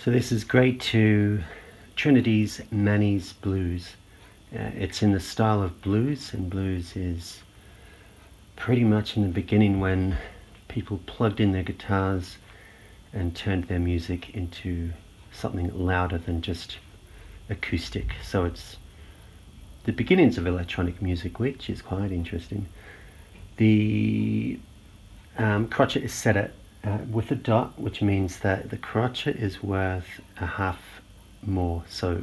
So this is grade 2, Trinity's Manny's Blues. It's in the style of blues, and blues is pretty much in the beginning when people plugged in their guitars and turned their music into something louder than just acoustic. So it's the beginnings of electronic music, which is quite interesting. The crotchet is set at with a dot, which means that the crotchet is worth a half more. So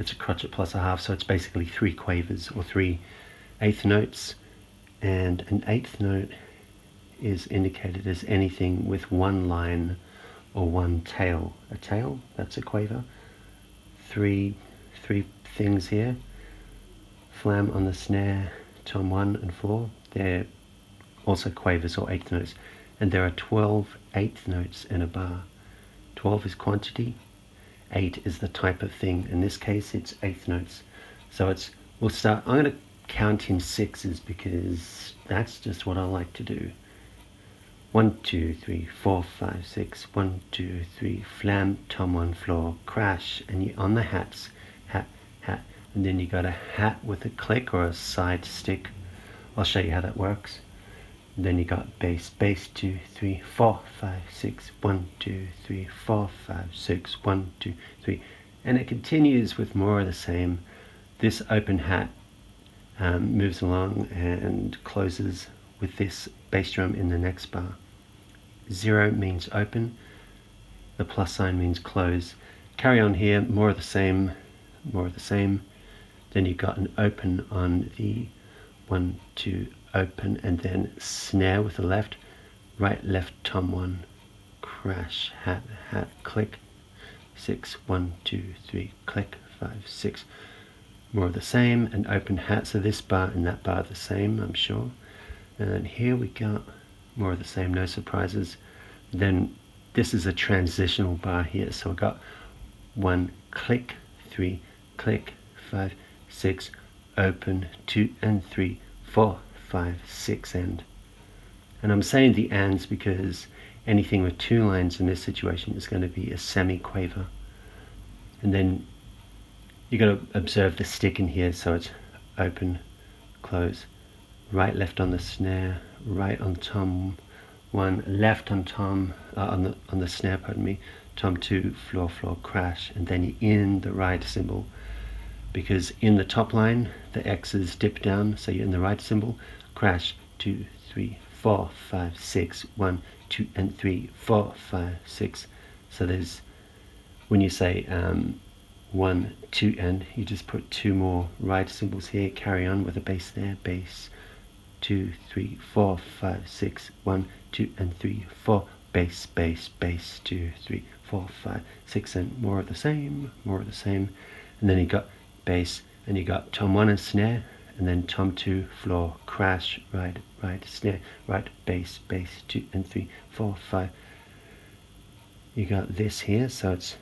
it's a crotchet plus a half, so it's basically 3 quavers or 3 eighth notes, and an eighth note is indicated as anything with 1 line or 1 tail. A tail, that's a quaver. Three things here. Flam on the snare, tom 1 and 4, they're also quavers or eighth notes. And there are 12 eighth notes in a bar. 12 is quantity, 8 is the type of thing. In this case, it's eighth notes. So we'll start, I'm going to count in 6s because that's just what I like to do. 1, 2, 3, 4, 5, 6, 1, 2, 3, flam, tom 1, floor, crash, and you on the hats, hat, hat, and then you got a hat with a click or a side stick. I'll show you how that works. And then you got bass, bass, 2, 3, 4, 5, 6, 1, 2, 3, 4, 5, 6, 1, 2, 3, and it continues with more of the same. This open hat moves along and closes with this bass drum in the next bar. 0 means open, the plus sign means close. Carry on here, more of the same, more of the same. Then you've got an open on the 1, 2, open, and then snare with the left, right, left, tom 1, crash, hat, hat, click, 6, 1, 2, 3, click, 5, 6. More of the same, and open hat, so this bar and that bar are the same, I'm sure. And then here we got more of the same, no surprises. Then this is a transitional bar here, so we got 1, click, 3, click, 5, 6, open, 2 and 3, 4, 5, 6, and I'm saying the ands because anything with 2 lines in this situation is going to be a semi-quaver. And then you got to observe the stick in here, so it's open, close, right, left on the snare, right on tom 1, left on tom on the snare, pardon me, tom 2, floor, floor, crash, and then you're in the right cymbal, because in the top line the X's dip down, so you're in the right cymbal, crash, 2, 3, 4, 5, 6, 1, 2 and 3, 4, 5, 6. So there's, when you say 1, 2 and, you just put 2 more right cymbals here, carry on with a bass there, bass, 2, 3, 4, 5, 6, 1, 2 and 3, 4, bass, bass, bass, 2, 3, 4, 5, 6, and more of the same, more of the same. And then you got bass, and you got tom 1 and snare, and then tom 2, floor, crash, right, right, snare, right, bass, bass, 2 and 3, 4, 5. You got this here, so it's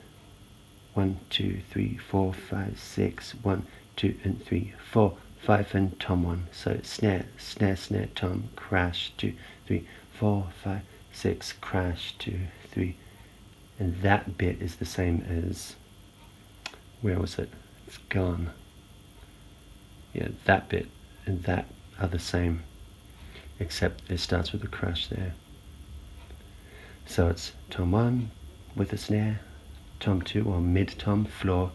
1, 2, 3, 4, 5, 6, 1, 2 and 3, 4, 5, and tom 1. So it's snare, snare, snare, tom, crash, 2, 3, 4, 5, 6, crash, 2, 3. And that bit is the same as, where was it? It's gone. Yeah, that bit and that are the same, except it starts with a crash there. So it's tom 1 with a snare, tom 2 or mid tom, floor,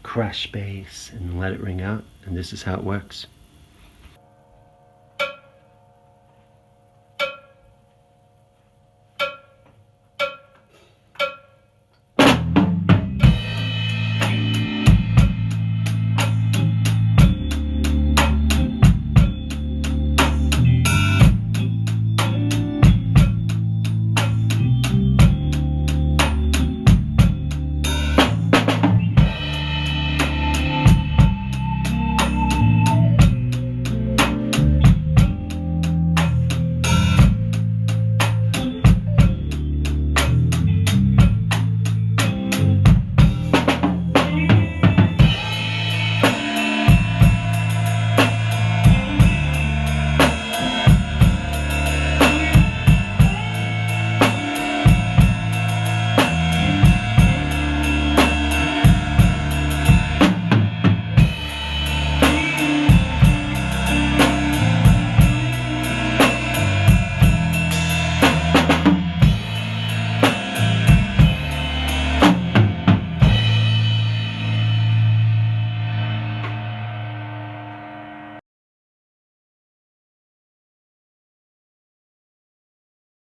crash bass, and let it ring out, and this is how it works.